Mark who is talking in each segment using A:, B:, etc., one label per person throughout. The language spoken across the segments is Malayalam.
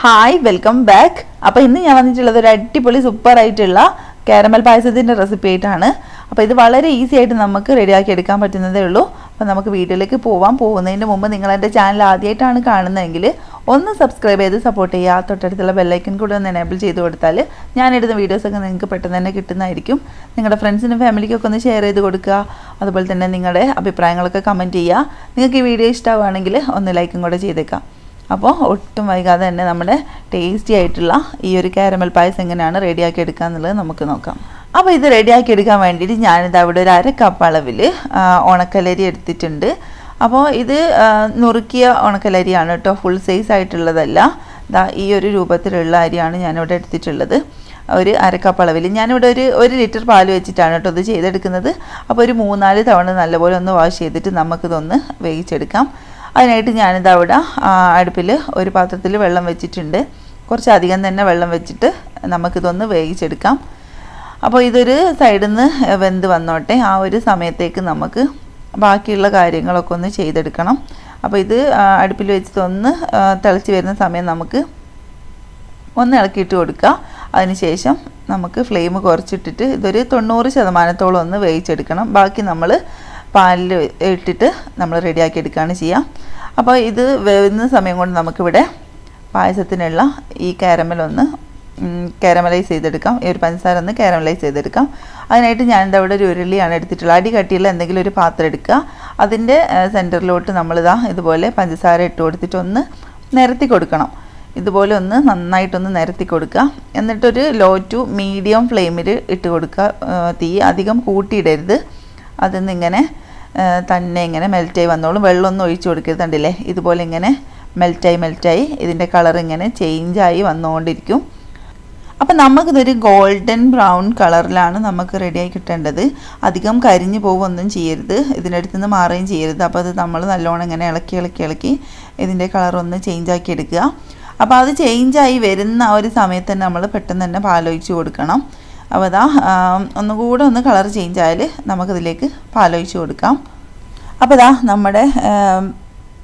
A: Hi welcome back. അപ്പോൾ ഇന്ന് ഞാൻ വന്നിട്ടുള്ളത് ഒരു അടിപൊളി സൂപ്പർ ആയിട്ടുള്ള കാരമൽ പായസത്തിൻ്റെ റെസിപ്പി ആയിട്ടാണ്. അപ്പോൾ ഇത് വളരെ ഈസി ആയിട്ട് നമുക്ക് റെഡിയാക്കി എടുക്കാൻ പറ്റുന്നതേ ഉള്ളൂ. അപ്പോൾ നമുക്ക് വീഡിയോയിലേക്ക് പോകുന്നതിന് മുമ്പ് നിങ്ങൾ എൻ്റെ ചാനൽ ആദ്യമായിട്ടാണ് കാണുന്നതെങ്കിൽ ഒന്ന് സബ്സ്ക്രൈബ് ചെയ്ത് സപ്പോർട്ട് ചെയ്യുക. തൊട്ടടുത്തുള്ള ബെല്ലൈക്കൻ കൂടി ഒന്ന് എനേബിൾ ചെയ്ത് കൊടുത്താൽ ഞാനിടുന്ന വീഡിയോസൊക്കെ നിങ്ങൾക്ക് പെട്ടെന്ന് തന്നെ കിട്ടുന്നതായിരിക്കും. നിങ്ങളുടെ ഫ്രണ്ട്സിനും ഫാമിലിക്കൊക്കെ ഒന്ന് ഷെയർ ചെയ്ത് കൊടുക്കുക. അതുപോലെ തന്നെ നിങ്ങളുടെ അഭിപ്രായങ്ങളൊക്കെ കമൻറ്റ് ചെയ്യുക. നിങ്ങൾക്ക് ഈ വീഡിയോ ഇഷ്ടമാവുകയാണെങ്കിൽ ഒന്ന് ലൈക്കും കൂടെ ചെയ്തേക്കാം. അപ്പോൾ ഒട്ടും വൈകാതെ തന്നെ നമ്മുടെ ടേസ്റ്റി ആയിട്ടുള്ള ഈ ഒരു കാരമൽ പായസം എങ്ങനെയാണ് റെഡിയാക്കി എടുക്കുക എന്നുള്ളത് നമുക്ക് നോക്കാം. അപ്പോൾ ഇത് റെഡിയാക്കി എടുക്കാൻ വേണ്ടിയിട്ട് ഞാനിത് അവിടെ ഒരു 1/2 കപ്പ് അളവിൽ ഉണക്കലരി എടുത്തിട്ടുണ്ട്. അപ്പോൾ ഇത് നുറുക്കിയ ഉണക്കലരിയാണ് കേട്ടോ, ഫുൾ സൈസ് ആയിട്ടുള്ളതല്ല. ഈ ഒരു രൂപത്തിലുള്ള അരിയാണ് ഞാനിവിടെ എടുത്തിട്ടുള്ളത്. ഒരു 1/2 കപ്പ് അളവിൽ ഞാനിവിടെ ഒരു ലിറ്റർ പാൽ വെച്ചിട്ടാണ് കേട്ടോ ഇത് ചെയ്തെടുക്കുന്നത്. അപ്പോൾ ഒരു 3-4 തവണ നല്ലപോലെ ഒന്ന് വാഷ് ചെയ്തിട്ട് നമുക്കിതൊന്ന് വേവിച്ചെടുക്കാം. അതിനായിട്ട് ഞാനിത് അവിടെ അടുപ്പിൽ ഒരു പാത്രത്തിൽ വെള്ളം വെച്ചിട്ടുണ്ട്. കുറച്ചധികം തന്നെ വെള്ളം വെച്ചിട്ട് നമുക്കിതൊന്ന് വേവിച്ചെടുക്കാം. അപ്പോൾ ഇതൊരു സൈഡിൽ നിന്ന് വെന്ത് വന്നോട്ടെ. ആ ഒരു സമയത്തേക്ക് നമുക്ക് ബാക്കിയുള്ള കാര്യങ്ങളൊക്കെ ഒന്ന് ചെയ്തെടുക്കണം. അപ്പോൾ ഇത് അടുപ്പിൽ വെച്ചിട്ടൊന്ന് തിളച്ച് വരുന്ന സമയം നമുക്ക് ഒന്ന് ഇളക്കിയിട്ട് കൊടുക്കുക. അതിനുശേഷം നമുക്ക് ഫ്ലെയിം കുറച്ചിട്ടിട്ട് ഇതൊരു 90% ഒന്ന് വേവിച്ചെടുക്കണം. ബാക്കി നമ്മൾ പാലിൽ ഇട്ടിട്ട് നമ്മൾ റെഡിയാക്കി എടുക്കുകയാണ് ചെയ്യുക. അപ്പോൾ ഇത് വേവുന്ന സമയം കൊണ്ട് നമുക്കിവിടെ പായസത്തിനുള്ള ഈ കാരമലൈസ് ചെയ്തെടുക്കാം. ഈ ഒരു പഞ്ചസാര ഒന്ന് കാരമലൈസ് ചെയ്തെടുക്കാം. അതിനായിട്ട് ഞാനിത് അവിടെ ഒരു ഉരുളിയാണ് എടുത്തിട്ടുള്ളത്. അടി കട്ടിയുള്ള എന്തെങ്കിലും ഒരു പാത്രം എടുക്കുക. അതിൻ്റെ സെൻറ്ററിലോട്ട് നമ്മളിതാ ഇതുപോലെ പഞ്ചസാര ഇട്ട് കൊടുത്തിട്ട് ഒന്ന് നിരത്തി കൊടുക്കണം. ഇതുപോലെ ഒന്ന് നന്നായിട്ടൊന്ന് നിരത്തി കൊടുക്കുക. എന്നിട്ടൊരു ലോ ടു മീഡിയം ഫ്ലെയിമിൽ ഇട്ട് കൊടുക്കുക. തീ അധികം കൂട്ടിയിടരുത്. അതിന്നിങ്ങനെ തന്നെ ഇങ്ങനെ മെൽറ്റായി വന്നോളും. വെള്ളമൊന്നും ഒഴിച്ചു കൊടുക്കരുത്. കണ്ടില്ലേ, ഇതുപോലെ ഇങ്ങനെ മെൽറ്റായി ഇതിൻ്റെ കളർ ഇങ്ങനെ ചേഞ്ചായി വന്നുകൊണ്ടിരിക്കും. അപ്പം നമുക്കിതൊരു ഗോൾഡൻ ബ്രൗൺ കളറിലാണ് നമുക്ക് റെഡിയായി കിട്ടേണ്ടത്. അധികം കരിഞ്ഞു പോവുകയൊന്നും ചെയ്യരുത്, ഇതിനടുത്ത് നിന്ന് മാറുകയും ചെയ്യരുത്. അപ്പോൾ അത് നമ്മൾ നല്ലോണം ഇങ്ങനെ ഇളക്കി ഇതിൻ്റെ കളറൊന്ന് ചേഞ്ചാക്കി എടുക്കുക. അപ്പോൾ അത് ചേഞ്ചായി വരുന്ന ആ ഒരു സമയത്ത് തന്നെ നമ്മൾ പെട്ടെന്ന് തന്നെ പാലൊഴിച്ച് കൊടുക്കണം. അപ്പോൾ അതാ ഒന്നുകൂടെ ഒന്ന് കളർ ചേഞ്ച് ആയാൽ നമുക്കിതിലേക്ക് പാലൊഴിച്ച് കൊടുക്കാം. അപ്പോൾ ഇതാ നമ്മുടെ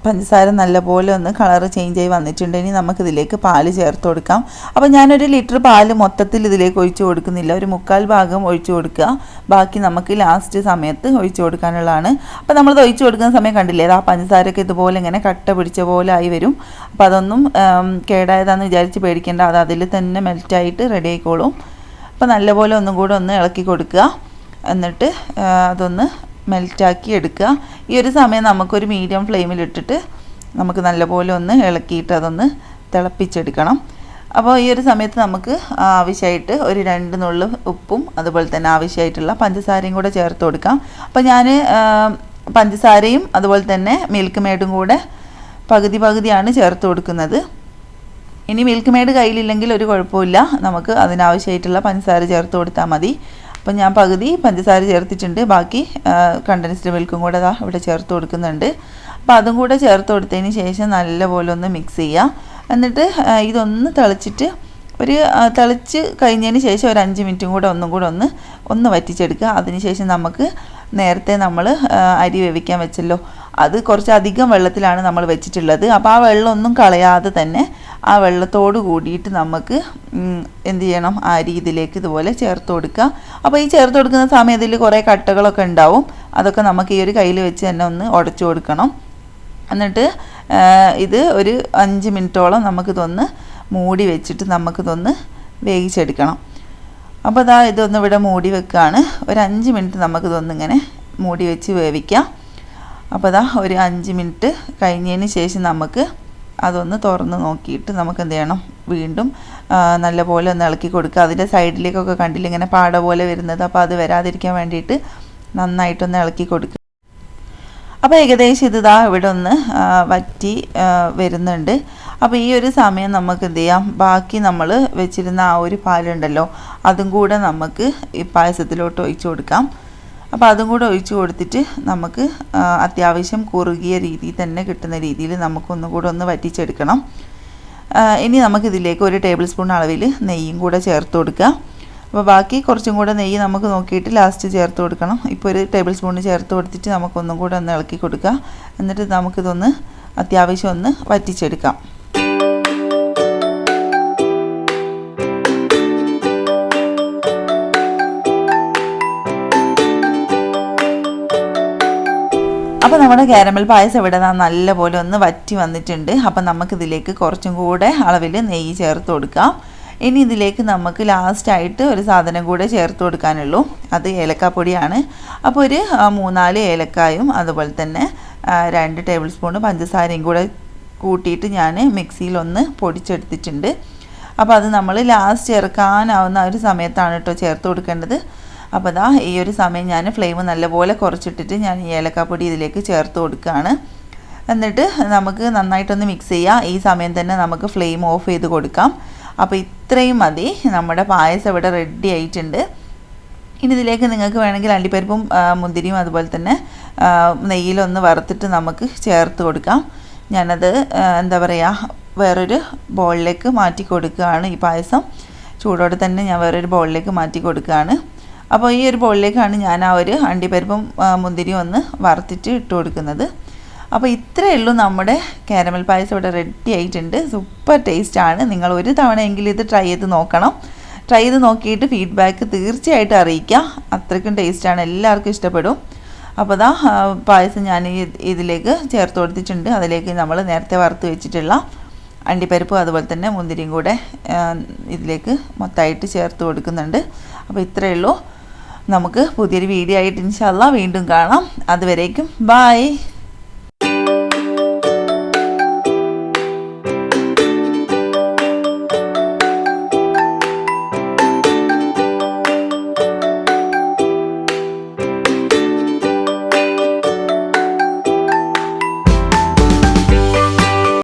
A: പഞ്ചസാര നല്ലപോലെ ഒന്ന് കളർ ചേഞ്ച് ആയി വന്നിട്ടുണ്ട്. ഇനി നമുക്കിതിലേക്ക് പാല് ചേർത്ത് കൊടുക്കാം. അപ്പോൾ ഞാനൊരു ലിറ്റർ പാല് മൊത്തത്തിൽ ഇതിലേക്ക് ഒഴിച്ച് കൊടുക്കുന്നില്ല, ഒരു 1/4 ഭാഗം ഒഴിച്ച് കൊടുക്കുക. ബാക്കി നമുക്ക് ലാസ്റ്റ് സമയത്ത് ഒഴിച്ച് കൊടുക്കാനുള്ളതാണ്. അപ്പോൾ നമ്മളത് ഒഴിച്ച് കൊടുക്കുന്ന സമയം കണ്ടില്ലേ, ആ പഞ്ചസാരയൊക്കെ ഇതുപോലെ ഇങ്ങനെ കട്ട പിടിച്ച പോലെ ആയി വരും. അപ്പോൾ അതൊന്നും കേടായതാണെന്ന് വിചാരിച്ച് പേടിക്കേണ്ട, അത് അതിൽ തന്നെ മെൽറ്റായിട്ട് റെഡി ആയിക്കോളും. അപ്പോൾ നല്ലപോലെ ഒന്നും കൂടെ ഒന്ന് ഇളക്കി കൊടുക്കുക. എന്നിട്ട് അതൊന്ന് മെൽറ്റാക്കി എടുക്കുക. ഈ ഒരു സമയം നമുക്കൊരു മീഡിയം ഫ്ലെയിമിലിട്ടിട്ട് നമുക്ക് നല്ലപോലെ ഒന്ന് ഇളക്കിയിട്ട് അതൊന്ന് തിളപ്പിച്ചെടുക്കണം. അപ്പോൾ ഈ ഒരു സമയത്ത് നമുക്ക് ആവശ്യമായിട്ട് ഒരു 2 നുള്ളു ഉപ്പും അതുപോലെ തന്നെ ആവശ്യമായിട്ടുള്ള പഞ്ചസാരയും കൂടെ ചേർത്ത് കൊടുക്കാം. അപ്പോൾ ഞാൻ പഞ്ചസാരയും അതുപോലെ തന്നെ മിൽക്ക് മെയ്ഡും കൂടെ പകുതിയാണ് ചേർത്ത് കൊടുക്കുന്നത്. ഇനി മിൽക്ക് മെയ്ഡ് കയ്യിലില്ലെങ്കിൽ ഒരു കുഴപ്പമില്ല, നമുക്ക് അതിനാവശ്യമായിട്ടുള്ള പഞ്ചസാര ചേർത്ത് കൊടുത്താൽ മതി. അപ്പം ഞാൻ പകുതി പഞ്ചസാര ചേർത്തിട്ടുണ്ട്, ബാക്കി കണ്ടൻസ്ഡ് മിൽക്കും കൂടെ ഇവിടെ ചേർത്ത് കൊടുക്കുന്നുണ്ട്. അപ്പോൾ അതും കൂടെ ചേർത്ത് കൊടുത്തതിന് ശേഷം നല്ലപോലെ ഒന്ന് മിക്സ് ചെയ്യുക. എന്നിട്ട് ഇതൊന്ന് തിളച്ച് കഴിഞ്ഞതിന് ശേഷം ഒരു 5 മിനിറ്റും കൂടെ ഒന്ന് വറ്റിച്ചെടുക്കുക. അതിനുശേഷം നമുക്ക് നേരത്തെ നമ്മൾ അരി വേവിക്കാൻ വെച്ചല്ലോ, അത് കുറച്ചധികം വെള്ളത്തിലാണ് നമ്മൾ വെച്ചിട്ടുള്ളത്. അപ്പോൾ ആ വെള്ളമൊന്നും കളയാതെ തന്നെ ആ വെള്ളത്തോട് കൂടിയിട്ട് നമുക്ക് എന്ത് ചെയ്യണം, ആ അരി ഇതിലേക്ക് ഇതുപോലെ ചേർത്ത് കൊടുക്കുക. അപ്പോൾ ഈ ചേർത്ത് കൊടുക്കുന്ന സമയം ഇതിൽ കുറേ കട്ടകളൊക്കെ ഉണ്ടാവും. അതൊക്കെ നമുക്ക് ഈ ഒരു കയ്യിൽ വെച്ച് തന്നെ ഒന്ന് ഉടച്ചു കൊടുക്കണം. എന്നിട്ട് ഇത് ഒരു 5 മിനിറ്റോളം നമുക്കിതൊന്ന് മൂടി വെച്ചിട്ട് നമുക്കിതൊന്ന് വേവിച്ചെടുക്കണം. അപ്പോൾ ഇതൊന്ന് ഇവിടെ മൂടി വെക്കുകയാണ്. ഒരു 5 മിനിറ്റ് നമുക്കിതൊന്നിങ്ങനെ മൂടി വെച്ച് വേവിക്കാം. അപ്പോൾ ഒരു 5 മിനിറ്റ് കഴിഞ്ഞതിന് ശേഷം നമുക്ക് അതൊന്ന് തുറന്ന് നോക്കിയിട്ട് നമുക്ക് എന്ത് ചെയ്യണം, വീണ്ടും നല്ലപോലെ ഒന്ന് ഇളക്കി കൊടുക്കുക. അതിൻ്റെ സൈഡിലേക്കൊക്കെ കണ്ടില്ല ഇങ്ങനെ പാട പോലെ വരുന്നത്, അപ്പോൾ അത് വരാതിരിക്കാൻ വേണ്ടിയിട്ട് നന്നായിട്ടൊന്ന് ഇളക്കി കൊടുക്കുക. അപ്പോൾ ഏകദേശം ഇത് ഇവിടെ ഒന്ന് വറ്റി വരുന്നുണ്ട്. അപ്പോൾ ഈ ഒരു സമയം നമുക്ക് എന്ത് ചെയ്യാം, ബാക്കി നമ്മൾ വെച്ചിരുന്ന ആ ഒരു പാലുണ്ടല്ലോ അതും കൂടെ നമുക്ക് ഈ പായസത്തിലോട്ട് ഒഴിച്ചു കൊടുക്കാം. അപ്പോൾ അതും കൂടെ ഒഴിച്ചു കൊടുത്തിട്ട് നമുക്ക് അത്യാവശ്യം കുറുകിയ രീതിയിൽ തന്നെ കിട്ടുന്ന രീതിയിൽ നമുക്കൊന്നും കൂടെ ഒന്ന് വറ്റിച്ചെടുക്കണം. ഇനി നമുക്കിതിലേക്ക് ഒരു ടേബിൾ സ്പൂൺ അളവിൽ നെയ്യും കൂടെ ചേർത്ത് കൊടുക്കുക. അപ്പോൾ ബാക്കി കുറച്ചും കൂടെ നെയ്യ് നമുക്ക് നോക്കിയിട്ട് ലാസ്റ്റ് ചേർത്ത് കൊടുക്കണം. ഇപ്പോൾ ഒരു ടേബിൾ സ്പൂൺ ചേർത്ത് കൊടുത്തിട്ട് നമുക്കൊന്നും കൂടെ ഒന്ന് ഇളക്കി കൊടുക്കുക. എന്നിട്ട് നമുക്കിതൊന്ന് അത്യാവശ്യം ഒന്ന് വറ്റിച്ചെടുക്കാം. അപ്പോൾ നമ്മുടെ കാരമൽ പായസം ഇവിടെ നല്ലപോലെ ഒന്ന് വറ്റി വന്നിട്ടുണ്ട്. അപ്പം നമുക്കിതിലേക്ക് കുറച്ചും കൂടെ അളവിൽ നെയ്യ് ചേർത്ത് കൊടുക്കാം. ഇനി ഇതിലേക്ക് നമുക്ക് ലാസ്റ്റായിട്ട് ഒരു സാധനം കൂടെ ചേർത്ത് കൊടുക്കാനുള്ളൂ. അത് ഏലക്കാപ്പൊടിയാണ്. അപ്പോൾ ഒരു 3-4 ഏലക്കായും അതുപോലെ തന്നെ 2 ടേബിൾ സ്പൂൺ പഞ്ചസാരയും കൂടെ കൂട്ടിയിട്ട് ഞാൻ മിക്സിയിലൊന്ന് പൊടിച്ചെടുത്തിട്ടുണ്ട്. അപ്പോൾ അത് നമ്മൾ ലാസ്റ്റ് ചേർക്കാനാവുന്ന ഒരു സമയത്താണ് കേട്ടോ ചേർത്ത് കൊടുക്കേണ്ടത്. അപ്പോൾ അതാ ഈ ഒരു സമയം ഞാൻ ഫ്ലെയിം നല്ലപോലെ കുറച്ചിട്ടിട്ട് ഞാൻ ഈ ഏലക്കാപ്പൊടി ഇതിലേക്ക് ചേർത്ത് കൊടുക്കുകയാണ്. എന്നിട്ട് നമുക്ക് നന്നായിട്ടൊന്ന് മിക്സ് ചെയ്യാം. ഈ സമയം തന്നെ നമുക്ക് ഫ്ലെയിം ഓഫ് ചെയ്ത് കൊടുക്കാം. അപ്പോൾ ഇത്രയും മതി, നമ്മുടെ പായസം ഇവിടെ റെഡി ആയിട്ടുണ്ട്. ഇനി ഇതിലേക്ക് നിങ്ങൾക്ക് വേണമെങ്കിൽ അണ്ടിപ്പരിപ്പും മുന്തിരിയും അതുപോലെ തന്നെ നെയ്യിലൊന്ന് വറുത്തിട്ട് നമുക്ക് ചേർത്ത് കൊടുക്കാം. ഞാനത് എന്താ പറയുക, വേറൊരു ബൗളിലേക്ക് മാറ്റി കൊടുക്കുകയാണ്. ഈ പായസം ചൂടോടെ തന്നെ ഞാൻ വേറൊരു ബൗളിലേക്ക് മാറ്റി കൊടുക്കുകയാണ്. അപ്പോൾ ഈ ഒരു ബൗളിലേക്കാണ് ഞാൻ ആ ഒരു അണ്ടിപ്പരിപ്പും മുന്തിരിയും ഒന്ന് വറുത്തിട്ട് ഇട്ട് കൊടുക്കുന്നത്. അപ്പോൾ ഇത്രയേ ഉള്ളൂ, നമ്മുടെ കാരമൽ പായസം ഇവിടെ റെഡി ആയിട്ടുണ്ട്. സൂപ്പർ ടേസ്റ്റാണ്. നിങ്ങൾ ഒരു തവണയെങ്കിലും ഇത് ട്രൈ ചെയ്ത് നോക്കണം. ട്രൈ ചെയ്ത് നോക്കിയിട്ട് ഫീഡ്ബാക്ക് തീർച്ചയായിട്ടും അറിയിക്കുക. അത്രയ്ക്കും ടേസ്റ്റാണ്, എല്ലാവർക്കും ഇഷ്ടപ്പെടും. അപ്പോൾ ദാ പായസം ഞാൻ ഇതിലേക്ക് ചേർത്ത് കൊടുത്തിട്ടുണ്ട്. അതിലേക്ക് നമ്മൾ നേരത്തെ വറുത്ത് വെച്ചിട്ടുള്ള അണ്ടിപ്പരിപ്പും അതുപോലെ തന്നെ മുന്തിരിയും കൂടെ ഇതിലേക്ക് മൊത്തമായിട്ട് ചേർത്ത് കൊടുക്കുന്നുണ്ട്. അപ്പോൾ ഇത്രയേ ഉള്ളൂ. നമുക്ക് പുതിയൊരു വീഡിയോ ആയിട്ട് ഇൻഷാ അല്ലാഹ് വീണ്ടും കാണാം. അതുവരേക്കും ബൈ.